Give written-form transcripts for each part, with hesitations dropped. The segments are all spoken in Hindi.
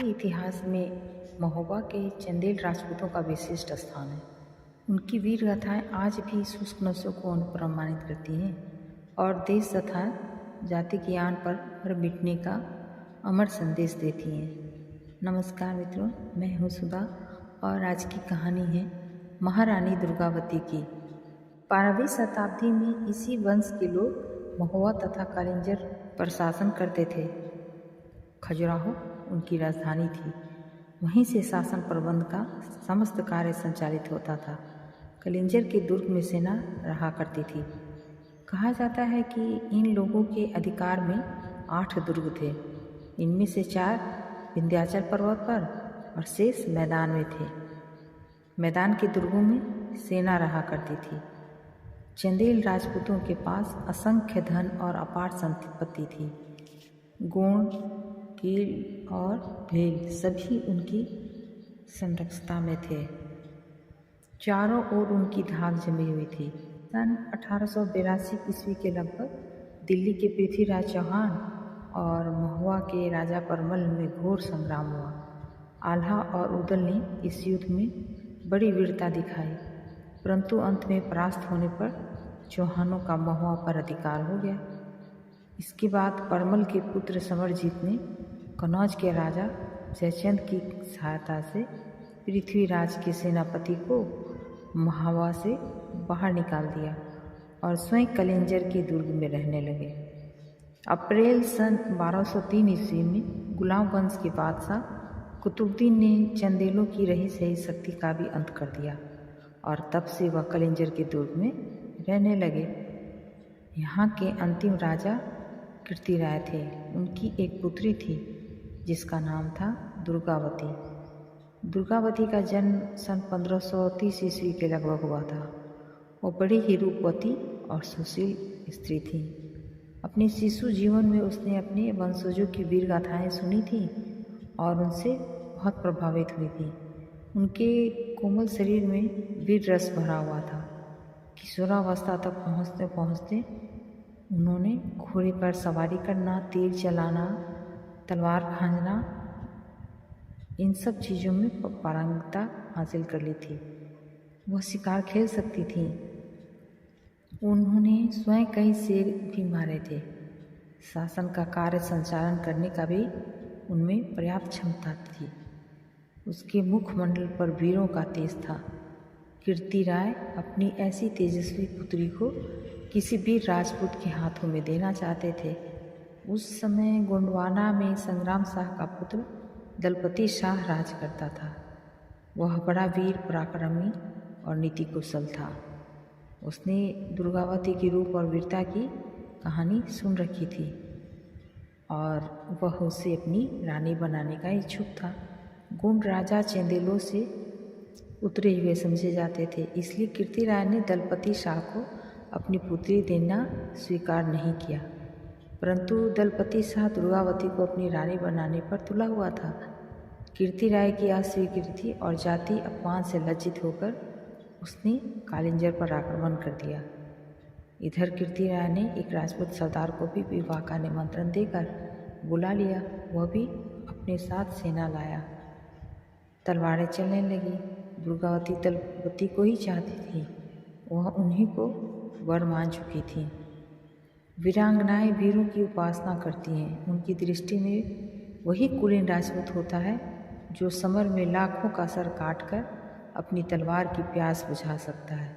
भारतीय इतिहास में महोबा के चंदेल राजपूतों का विशिष्ट स्थान है। उनकी वीर गाथाएं आज भी शुष्क नसों को अनुप्राणित करती हैं और देश तथा जाति की आन पर मिटने का अमर संदेश देती हैं। नमस्कार मित्रों, मैं हूँ सुधा और आज की कहानी है महारानी दुर्गावती की। 12वीं शताब्दी में इसी वंश के लोग महोबा तथा कालिंजर पर शासन करते थे। खजुराहो उनकी राजधानी थी। वहीं से शासन प्रबंध का समस्त कार्य संचालित होता था। कलिंजर के दुर्ग में सेना रहा करती थी। कहा जाता है कि इन लोगों के अधिकार में 8 दुर्ग थे। इनमें से 4 विंध्याचल पर्वत पर और शेष मैदान में थे। मैदान के दुर्गों में सेना रहा करती थी। चंदेल राजपूतों के पास असंख्य धन और अपार संपत्ति थी। गोंड, कील और भेल सभी उनकी संरक्षता में थे। चारों ओर उनकी धाक जमी हुई थी। सन 1882 ईस्वी के लगभग दिल्ली के पृथ्वीराज चौहान और महुआ के राजा परमल में घोर संग्राम हुआ। आल्हा और उदल ने इस युद्ध में बड़ी वीरता दिखाई, परंतु अंत में परास्त होने पर चौहानों का महुआ पर अधिकार हो गया। इसके बाद परमल के पुत्र समरजीत ने कनौज के राजा जयचंद की सहायता से पृथ्वीराज के सेनापति को महुआ से बाहर निकाल दिया और स्वयं कलिंजर के दुर्ग में रहने लगे। अप्रैल सन 1203 ईस्वी में गुलाम वंश के बादशाह कुतुबुद्दीन ने चंदेलों की रही सही शक्ति का भी अंत कर दिया और तब से वह कलिंजर के दुर्ग में रहने लगे। यहाँ के अंतिम राजा कीर्तिराय थे। उनकी एक पुत्री थी जिसका नाम था दुर्गावती। दुर्गावती का जन्म सन 1530 ईस्वी के लगभग हुआ था। वह बड़ी ही रूपवती और सुशील स्त्री थी। अपने शिशु जीवन में उसने अपने वंशजों की वीर गाथाएं सुनी थी और उनसे बहुत प्रभावित हुई थी। उनके कोमल शरीर में वीर रस भरा हुआ था। किशोरावस्था तक पहुँचते पहुँचते उन्होंने घोड़े पर सवारी करना, तीर चलाना, तलवार खांजना, इन सब चीज़ों में पारंगता हासिल कर ली थी। वह शिकार खेल सकती थी। उन्होंने स्वयं कई शेर भी मारे थे। शासन का कार्य संचालन करने का भी उनमें पर्याप्त क्षमता थी। उसके मुखमंडल पर वीरों का तेज था। कीर्तिराय अपनी ऐसी तेजस्वी पुत्री को किसी भी राजपूत के हाथों में देना चाहते थे। उस समय गोंडवाना में संग्राम शाह का पुत्र दलपति शाह राज करता था। वह बड़ा वीर, पराक्रमी और नीति कुशल था। उसने दुर्गावती की रूप और वीरता की कहानी सुन रखी थी और वह उसे अपनी रानी बनाने का इच्छुक था। गोंड राजा चंदेलों से उतरे हुए समझे जाते थे, इसलिए कीर्तिराय ने दलपति शाह को अपनी पुत्री देना स्वीकार नहीं किया। परंतु दलपति शाह दुर्गावती को अपनी रानी बनाने पर तुला हुआ था। कीर्तिराय की अस्वीकृति और जाति अपमान से लज्जित होकर उसने कालिंजर पर आक्रमण कर दिया। इधर कीर्तिराय ने एक राजपूत सरदार को भी विवाह का निमंत्रण देकर बुला लिया। वह भी अपने साथ सेना लाया। तलवारें चलने लगी। दुर्गावती दलपति को ही चाहती थी। वह उन्हीं को वर मान चुकी थी। वीरांगनाएं वीरों की उपासना करती हैं। उनकी दृष्टि में वही कुलीन राजपूत होता है जो समर में लाखों का सर काटकर अपनी तलवार की प्यास बुझा सकता है।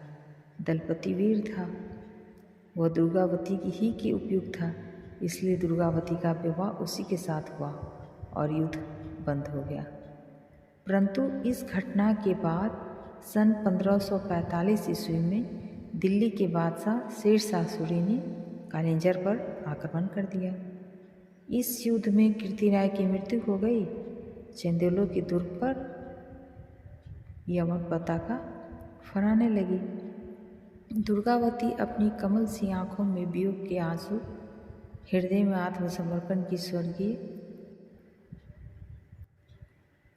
दलपति वीर था। वह दुर्गावती की उपयुक्त था, इसलिए दुर्गावती का विवाह उसी के साथ हुआ और युद्ध बंद हो गया। परंतु इस घटना के बाद सन 1545 ईस्वी में दिल्ली के बादशाह शेरशाह सूरी ने कालिंजर पर आक्रमण कर दिया। इस युद्ध में कीर्तिराय की मृत्यु हो गई। चंदेलों के दुर्ग पर यमक पताका फहराने लगी। दुर्गावती अपनी कमल सी आँखों में वियोग के आंसू, हृदय में आत्मसमर्पण की स्वर्गीय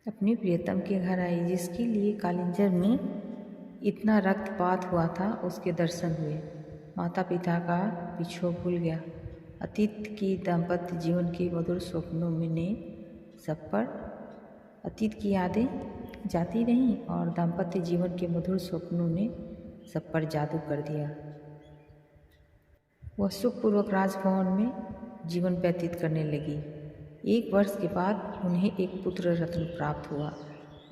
अपने प्रियतम के घर आई, जिसके लिए कालिंजर में इतना रक्तपात हुआ था। उसके दर्शन हुए। माता पिता का पिछोह भूल गया। अतीत की दाम्पत्य जीवन के मधुर स्वप्नों में ने सब पर अतीत की यादें जाती रहीं और दाम्पत्य जीवन के मधुर स्वप्नों ने सब पर जादू कर दिया। वह सुखपूर्वक राजभवन में जीवन व्यतीत करने लगी। 1 वर्ष के बाद उन्हें एक पुत्र रत्न प्राप्त हुआ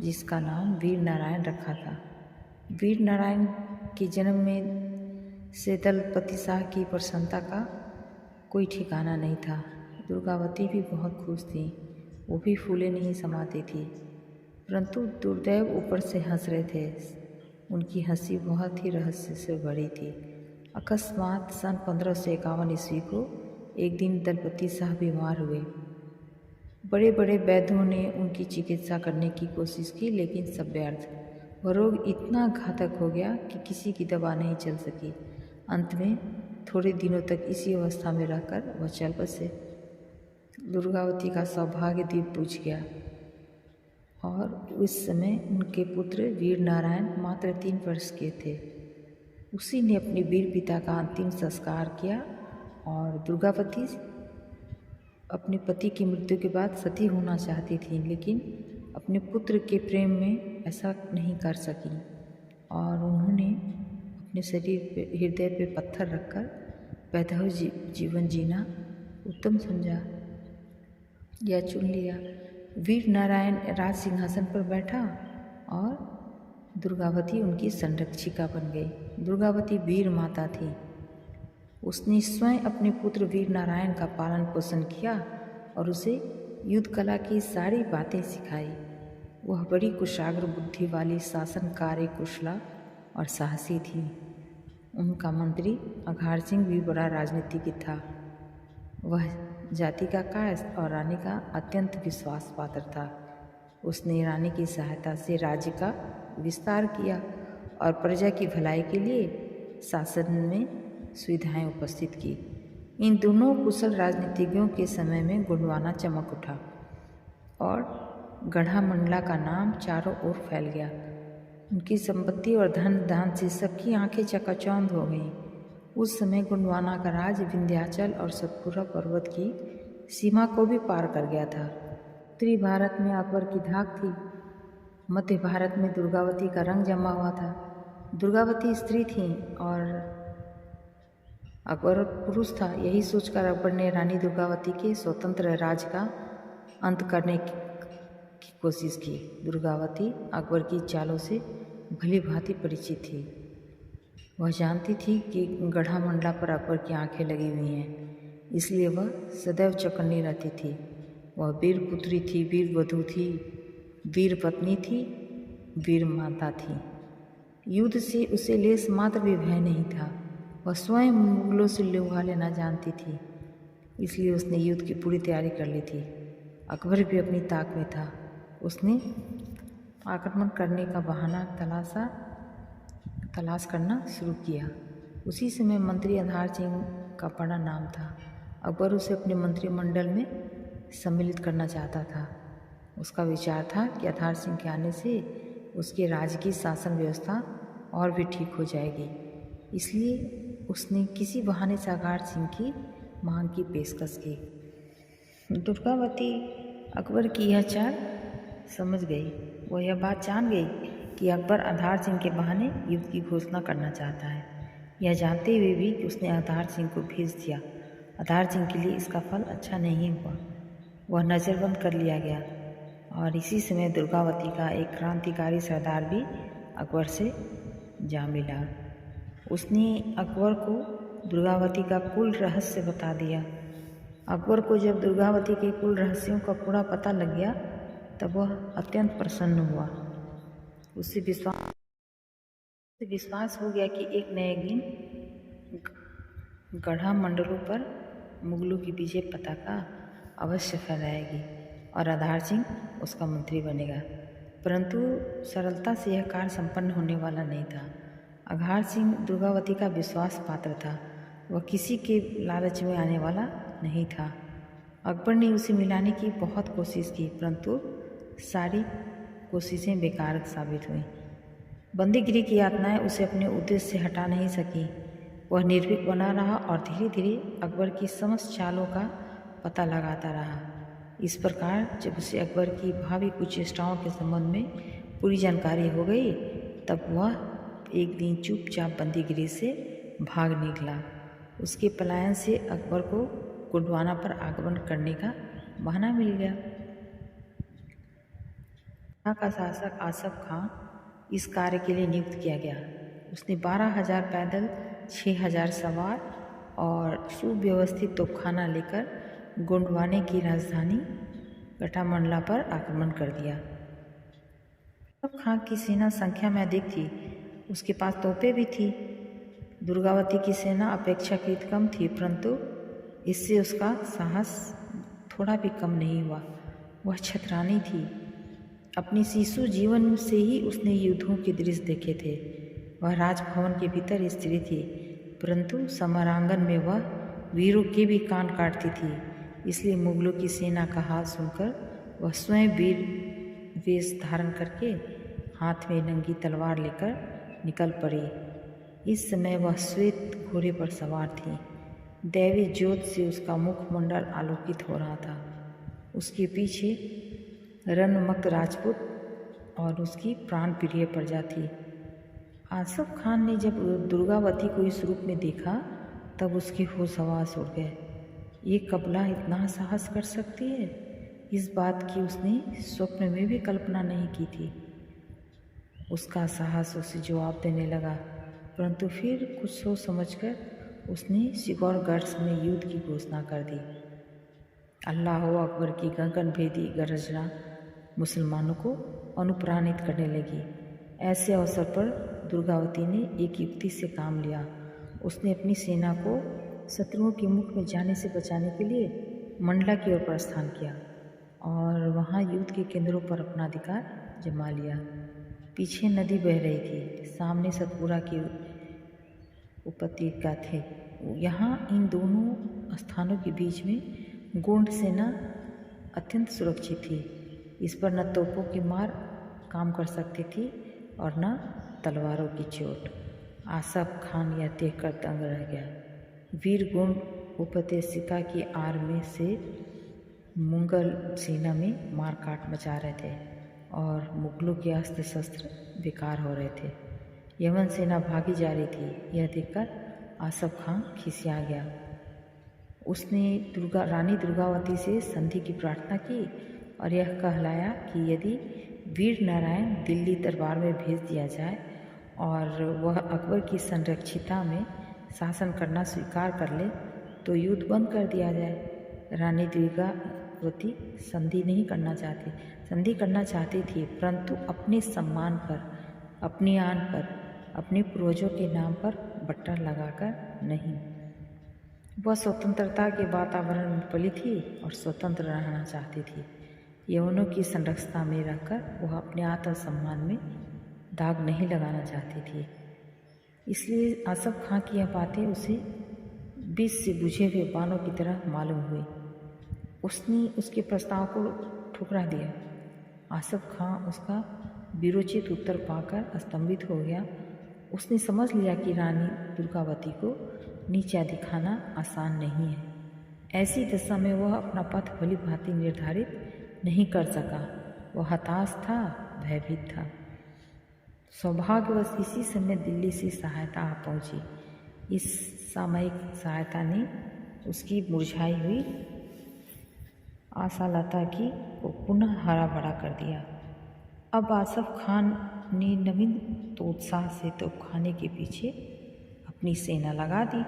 जिसका नाम वीर नारायण रखा था। वीर नारायण के जन्म में से दलपति शाह की प्रसन्नता का कोई ठिकाना नहीं था। दुर्गावती भी बहुत खुश थी, वो भी फूले नहीं समाती थी, परंतु दुर्दैव ऊपर से हंस रहे थे। उनकी हंसी बहुत ही रहस्य से भरी थी। अकस्मात सन 1551 ईस्वी को एक दिन दलपति शाह बीमार हुए। बड़े बड़े वैद्यों ने उनकी चिकित्सा करने की कोशिश की, लेकिन सब व्यर्थ। वह रोग इतना घातक हो गया कि किसी की दवा नहीं चल सकी। अंत में थोड़े दिनों तक इसी अवस्था में रहकर वह चल बसे। दुर्गावती का सौभाग्य दीप बुझ गया और उस समय उनके पुत्र वीर नारायण मात्र 3 वर्ष के थे। उसी ने अपने वीर पिता का अंतिम संस्कार किया और दुर्गावती अपने पति की मृत्यु के बाद सती होना चाहती थी, लेकिन अपने पुत्र के प्रेम में ऐसा नहीं कर सकी और उन्होंने अपने शरीर पे, हृदय पे पत्थर रखकर वैधव जीवन जीना उत्तम समझा या चुन लिया। वीर नारायण राज सिंहासन पर बैठा और दुर्गावती उनकी संरक्षिका बन गई। दुर्गावती वीर माता थी। उसने स्वयं अपने पुत्र वीर नारायण का पालन पोषण किया और उसे युद्ध कला की सारी बातें सिखाई। वह बड़ी कुशाग्र बुद्धि वाली शासन कार्य कुशला और साहसी थी। उनका मंत्री अघार सिंह भी बड़ा राजनीतिज्ञ था। वह जाति का कायस्थ और रानी का अत्यंत विश्वास पात्र था। उसने रानी की सहायता से राज्य का विस्तार किया और प्रजा की भलाई के लिए शासन में सुविधाएं उपस्थित की। इन दोनों कुशल राजनीतिज्ञों के समय में गोंडवाना चमक उठा और गढ़ामंडला का नाम चारों ओर फैल गया। उनकी संपत्ति और धन दान से सबकी आंखें चकाचौंध हो गईं। उस समय गोंडवाना का राज विंध्याचल और सतपुरा पर्वत की सीमा को भी पार कर गया था। उत्तरी भारत में अकबर की धाक थी। मध्य भारत में दुर्गावती का रंग जमा हुआ था। दुर्गावती स्त्री थी और अकबर पुरुष था। यही सोचकर अकबर ने रानी दुर्गावती के स्वतंत्र राज का अंत करने की कोशिश की। दुर्गावती अकबर की चालों से भली भांति परिचित थी। वह जानती थी कि गढ़ामंडला पर अकबर की आंखें लगी हुई हैं, इसलिए वह सदैव चौकन्नी रहती थी। वह वीर पुत्री थी, वीर वधू थी, वीर पत्नी थी, वीर माता थी। युद्ध से उसे लेस मात्र भी भय नहीं था। वह स्वयं मुगलों से लुहा लेना जानती थी, इसलिए उसने युद्ध की पूरी तैयारी कर ली थी। अकबर भी अपनी ताक में था। उसने आक्रमण करने का बहाना तलाश करना शुरू किया। उसी समय मंत्री आधार सिंह का बड़ा नाम था। अकबर उसे अपने मंत्रिमंडल में सम्मिलित करना चाहता था। उसका विचार था कि आधार सिंह के आने से उसके राज्य की शासन व्यवस्था और भी ठीक हो जाएगी, इसलिए उसने किसी बहाने से आधार सिंह की मांग की पेशकश की। दुर्गावती अकबर की यह चाल समझ गई। वह यह बात जान गई कि अकबर आधार सिंह के बहाने युद्ध की घोषणा करना चाहता है। यह जानते हुए भी कि उसने आधार सिंह को भेज दिया। आधार सिंह के लिए इसका फल अच्छा नहीं हुआ। वह नज़रबंद कर लिया गया और इसी समय दुर्गावती का एक क्रांतिकारी सरदार भी अकबर से जा मिला। उसने अकबर को दुर्गावती का कुल रहस्य बता दिया। अकबर को जब दुर्गावती के कुल रहस्यों का पूरा पता लग गया तब वह अत्यंत प्रसन्न हुआ। उसे विश्वास हो गया कि एक नए दिन गढ़ामंडलों पर मुगलों की विजय पताका अवश्य फहराएगी और आधार सिंह उसका मंत्री बनेगा। परंतु सरलता से यह कार्य संपन्न होने वाला नहीं था। आधार सिंह दुर्गावती का विश्वास पात्र था। वह किसी के लालच में आने वाला नहीं था। अकबर ने उसे मिलाने की बहुत कोशिश की, परंतु सारी कोशिशें बेकार साबित हुईं। बंदीगिरी की यातनाएं उसे अपने उद्देश्य से हटा नहीं सकी। वह निर्भीक बना रहा और धीरे धीरे अकबर की समस्त चालों का पता लगाता रहा। इस प्रकार जब उसे अकबर की भावी कुचेष्टाओं के संबंध में पूरी जानकारी हो गई, तब वह एक दिन चुपचाप बंदीगिरी से भाग निकला। उसके पलायन से अकबर को गोंडवाना पर आक्रमण करने का बहाना मिल गया। यहाँ का शासक आसफ खां इस कार्य के लिए नियुक्त किया गया। उसने 12,000 पैदल, 6,000 सवार और सुव्यवस्थित तोपखाना लेकर गोंडवाने की राजधानी गठामंडला पर आक्रमण कर दिया। आसफ खां की सेना संख्या में अधिक थी, उसके पास तोपें भी थी। दुर्गावती की सेना अपेक्षाकृत कम थी, परंतु इससे उसका साहस थोड़ा भी कम नहीं हुआ। वह छतरानी थी। अपनी शिशु जीवन से ही उसने युद्धों के दृश्य देखे थे। वह राजभवन के भीतर स्त्री थी, परंतु समरांगन में वह वीरों के भी कान काटती थी। इसलिए मुगलों की सेना का हाल सुनकर वह स्वयं वीर वेश धारण करके हाथ में नंगी तलवार लेकर निकल पड़ी। इस समय वह श्वेत घोड़े पर सवार थी। दैवी ज्योत से उसका मुखमंडल आलोकित हो रहा था। उसके पीछे रणमक्त राजपूत और उसकी प्राण प्रिय प्रजा थी। आसफ खान ने जब दुर्गावती को इस रूप में देखा, तब उसके होश हवास उड़ गए। ये कबला इतना साहस कर सकती है, इस बात की उसने स्वप्न में भी कल्पना नहीं की थी। उसका साहस उसे जवाब देने लगा, परंतु फिर कुछ सोच समझकर उसने सिकौरगढ़ में युद्ध की घोषणा कर दी। अल्लाह अकबर की गगन भेदी गर्जना मुसलमानों को अनुप्राणित करने लगी। ऐसे अवसर पर दुर्गावती ने एक युक्ति से काम लिया। उसने अपनी सेना को शत्रुओं के मुख में जाने से बचाने के लिए मंडला की ओर प्रस्थान किया और वहाँ युद्ध के केंद्रों पर अपना अधिकार जमा लिया। पीछे नदी बह रही थी, सामने सतपुरा की उपत्यका थे। यहाँ इन दोनों स्थानों के बीच में गोंड सेना अत्यंत सुरक्षित थी। इस पर न तोपों की मार काम कर सकती थी और न तलवारों की चोट। आसफ खान यह देखकर दंग रह गया। वीर गोंड उपत्यका की आड़ में से मुगल सेना में मारकाट मचा रहे थे और मुगलों के अस्त्र शस्त्र बेकार हो रहे थे। यमन सेना भागी जा रही थी। यह देखकर आसफ खां खिसिया गया। उसने रानी दुर्गावती से संधि की प्रार्थना की और यह कहलाया कि यदि वीर नारायण दिल्ली दरबार में भेज दिया जाए और वह अकबर की संरक्षिता में शासन करना स्वीकार कर ले, तो युद्ध बंद कर दिया जाए। रानी दुर्गावती संधि करना चाहती थी, परंतु अपने सम्मान पर, अपनी आन पर, अपने पूर्वजों के नाम पर बट्टा लगाकर नहीं। वह स्वतंत्रता के वातावरण में पली थी और स्वतंत्र रहना चाहती थी। यवनों की संरक्षता में रहकर वह अपने आत्मसम्मान में दाग नहीं लगाना चाहती थी। इसलिए आसफ खां की यह बातें उसे विष से बुझे हुए बाणों की तरह मालूम हुई। उसने उसके प्रस्ताव को ठुकरा दिया। आसफ खां उसका वीरोचित उत्तर पाकर स्तंभित हो गया। उसने समझ लिया कि रानी दुर्गावती को नीचा दिखाना आसान नहीं है। ऐसी दशा में वह अपना पथ भली भांति निर्धारित नहीं कर सका। वह हताश था, भयभीत था। सौभाग्यवश इसी समय दिल्ली से सहायता आ पहुंची। इस सामयिक सहायता ने उसकी मुरझाई हुई आशालता को पुनः हरा भरा कर दिया। अब आसफ खान ने नवीन उत्साह से तोपखाने के पीछे अपनी सेना लगा दी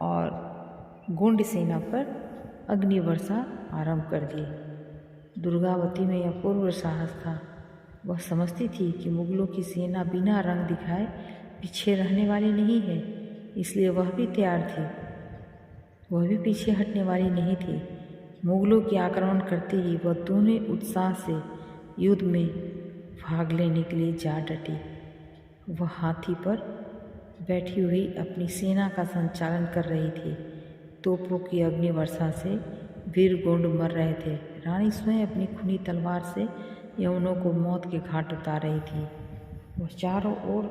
और गोंड सेना पर अग्निवर्षा आरंभ कर दी। दुर्गावती में अपूर्व साहस था। वह समझती थी कि मुगलों की सेना बिना रंग दिखाए पीछे रहने वाली नहीं है, इसलिए वह भी तैयार थी। वह भी पीछे हटने वाली नहीं थी। मुगलों के आक्रमण करते ही वह दोनों उत्साह से युद्ध में भाग लेने के लिए जा डटी। वह हाथी पर बैठी हुई अपनी सेना का संचालन कर रही थी। तोपों की अग्निवर्षा से वीर गोंड मर रहे थे। रानी स्वयं अपनी खूनी तलवार से यवनों को मौत के घाट उतार रही थी। वह चारों ओर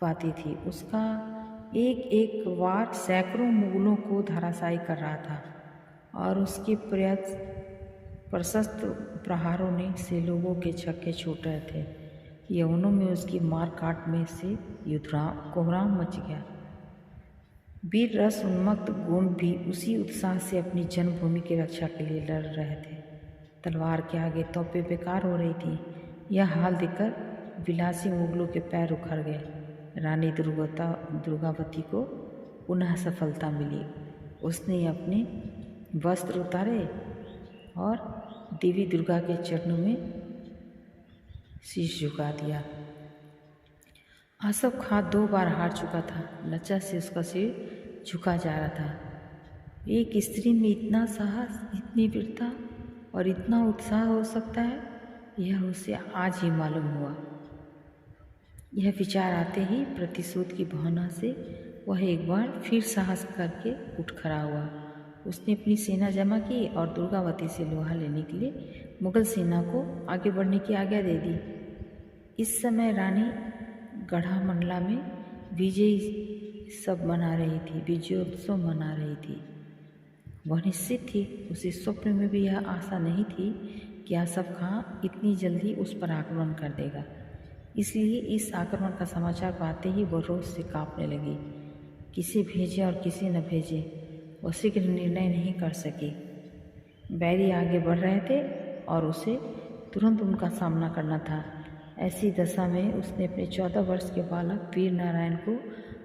पाती थी। उसका एक एक वार सैकड़ों मुगलों को धराशायी कर रहा था। और उसके प्रशस्त प्रहारों ने से लोगों के छक्के छूट रहे थे। यवनों में उसकी मार काट में से कोहराम मच गया। वीर रस उन्मत्त गोंड भी उसी उत्साह से अपनी जन्मभूमि की रक्षा के लिए लड़ रहे थे। तलवार के आगे तोपें बेकार हो रही थी। यह हाल देखकर विलासी मुगलों के पैर उखड़ गए। रानी दुर्गावती को पुनः सफलता मिली। उसने अपने वस्त्र उतारे और देवी दुर्गा के चरणों में शीश झुका दिया। आसफ खां 2 बार हार चुका था। लज्जा से उसका सिर झुका जा रहा था। एक स्त्री में इतना साहस, इतनी वीरता और इतना उत्साह हो सकता है, यह उसे आज ही मालूम हुआ। यह विचार आते ही प्रतिशोध की भावना से वह एक बार फिर साहस करके उठ खड़ा हुआ। उसने अपनी सेना जमा की और दुर्गावती से लोहा लेने के लिए मुगल सेना को आगे बढ़ने की आज्ञा दे दी। इस समय रानी गढ़ामंडला में विजयोत्सव मना रही थी। वह निश्चित थी, उसे स्वप्न में भी यह आशा नहीं थी कि आसफ खां इतनी जल्दी उस पर आक्रमण कर देगा। इसलिए इस आक्रमण का समाचार पाते ही वह रोष से कांपने लगी। किसे भेजे और किसे न भेजे, वह शीघ्र निर्णय नहीं कर सकी। बैरी आगे बढ़ रहे थे और उसे तुरंत उनका सामना करना था। ऐसी दशा में उसने अपने 14 वर्ष के बालक वीर नारायण को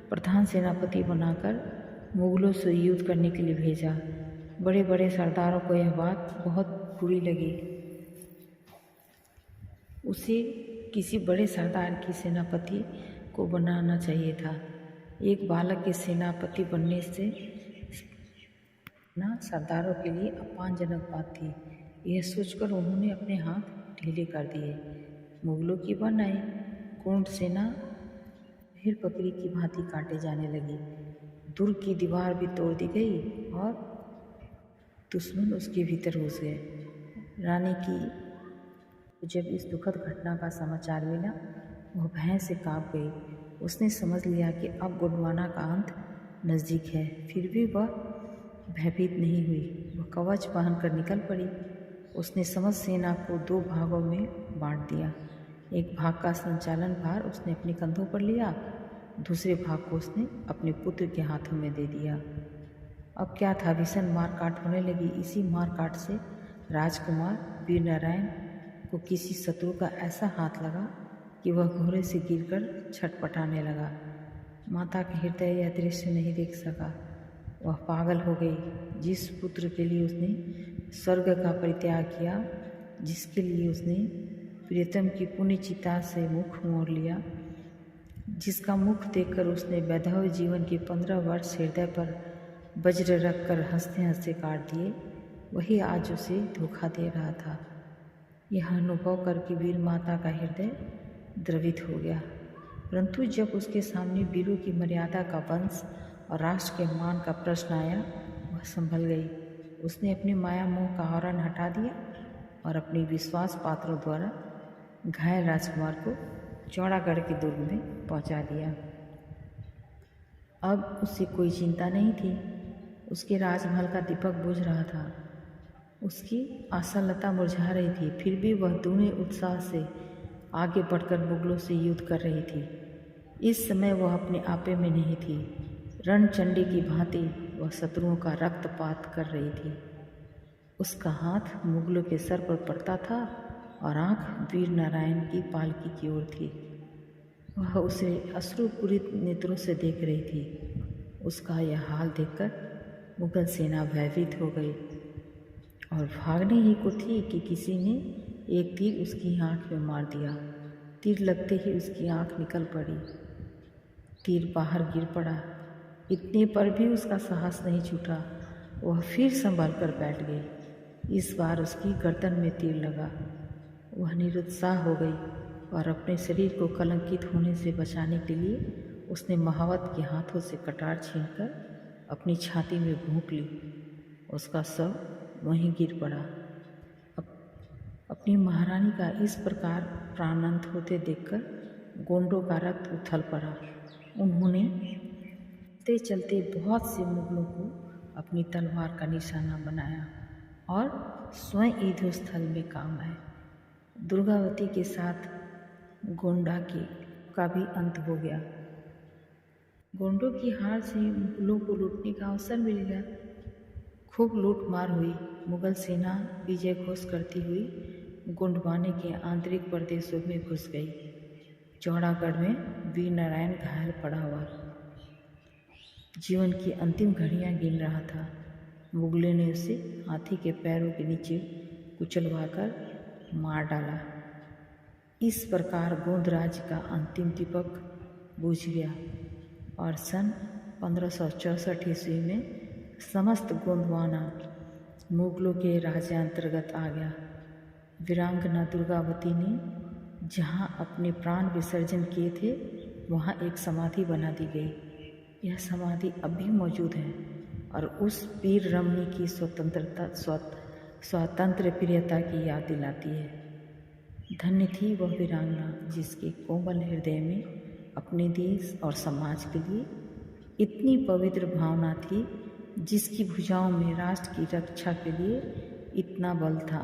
प्रधान सेनापति बनाकर मुगलों से युद्ध करने के लिए भेजा। बड़े बड़े सरदारों को यह बात बहुत बुरी लगी। उसे किसी बड़े सरदार की सेनापति को बनाना चाहिए था। एक बालक के सेनापति बनने से ना सरदारों के लिए अपमानजनक बात थी। यह सोचकर उन्होंने अपने हाथ ढीले कर दिए। मुगलों की बन आई कोंड सेना फिर बकरी की भांति काटे जाने लगी। दुर्ग की दीवार भी तोड़ दी गई और दुश्मन उसके भीतर घुस गए। रानी की जब इस दुखद घटना का समाचार मिला, वह भय से कांप गई। उसने समझ लिया कि अब गोंडवाना का अंत नज़दीक है। फिर भी वह भयभीत नहीं हुई। वह कवच पहनकर निकल पड़ी। उसने समस्त सेना को 2 भागों में बांट दिया। एक भाग का संचालन भार उसने अपने कंधों पर लिया, दूसरे भाग को उसने अपने पुत्र के हाथों में दे दिया। अब क्या था, भीषण मारकाट होने लगी। इसी मारकाट से राजकुमार वीर नारायण को किसी शत्रु का ऐसा हाथ लगा कि वह घोड़े से गिरकर छटपटाने लगा। माता का हृदय यह दृश्य नहीं देख सका। वह पागल हो गई। जिस पुत्र के लिए उसने स्वर्ग का परित्याग किया, जिसके लिए उसने प्रियतम की पुण्य चिता से मुख मोड़ लिया, जिसका मुख देखकर उसने वैधव्य जीवन के 15 वर्ष हृदय पर वज्र रखकर हंसते हंसते काट दिए, वही आज उसे धोखा दे रहा था। यह अनुभव करके वीर माता का हृदय द्रवित हो गया। परंतु जब उसके सामने वीरों की मर्यादा का वंश और राष्ट्र के मान का प्रश्न आया, वह संभल गई। उसने अपने माया मोह का आवरण हटा दिया और अपने विश्वास पात्रों द्वारा घायल राजकुमार को चौड़ागढ़ के दुर्ग में पहुंचा दिया। अब उसे कोई चिंता नहीं थी। उसके राजमहल का दीपक बुझ रहा था। उसकी आशालता मुरझा रही थी। फिर भी वह दूने उत्साह से आगे बढ़कर मुगलों से युद्ध कर रही थी। इस समय वह अपने आपे में नहीं थी। रणचंडी की भांति वह शत्रुओं का रक्तपात कर रही थी। उसका हाथ मुगलों के सर पर पड़ता था और आंख वीर नारायण की पालकी की ओर थी। वह उसे अश्रुपूरित नेत्रों से देख रही थी। उसका यह हाल देखकर मुगल सेना भयभीत हो गई और भागने ही को थी कि किसी ने एक तीर उसकी आंख में मार दिया। तीर लगते ही उसकी आंख निकल पड़ी। तीर बाहर गिर पड़ा। इतने पर भी उसका साहस नहीं छूटा। वह फिर संभल कर बैठ गई। इस बार उसकी गर्दन में तीर लगा। वह निरुत्साह हो गई और अपने शरीर को कलंकित होने से बचाने के लिए उसने महावत के हाथों से कटार छीनकर अपनी छाती में भोंक ली। उसका शव वहीं गिर पड़ा। अपनी महारानी का इस प्रकार प्राणांत होते देखकर गोंडों का रक्त उथल पड़ा। उन्होंने चलते चलते बहुत से मुगलों को अपनी तलवार का निशाना बनाया और स्वयं युद्ध स्थल में काम आए। दुर्गावती के साथ गोंडा का भी अंत हो गया। गोंडों की हार से मुगलों को लूटने का अवसर मिल गया। खूब लूटमार हुई। मुगल सेना विजय घोष करती हुई गोंडवाने के आंतरिक प्रदेशों में घुस गई। चौड़ागढ़ में वीर नारायण घायल पड़ा हुआ जीवन की अंतिम घड़ियां गिन रहा था। मुगलों ने उसे हाथी के पैरों के नीचे कुचलवाकर मार डाला। इस प्रकार गोंद राज्य का अंतिम दीपक बुझ गया और सन 1564 ईस्वी में समस्त गोंदवाना मुगलों के राज्य अंतर्गत आ गया। वीरांगना दुर्गावती ने जहाँ अपने प्राण विसर्जन किए थे वहाँ एक समाधि बना दी गई। यह समाधि अब भी मौजूद है और उस वीर रमणी की स्वातंत्र्य प्रियता की याद दिलाती है। धन्य थी वह वीरांगना जिसके कोमल हृदय में अपने देश और समाज के लिए इतनी पवित्र भावना थी, जिसकी भुजाओं में राष्ट्र की रक्षा के लिए इतना बल था।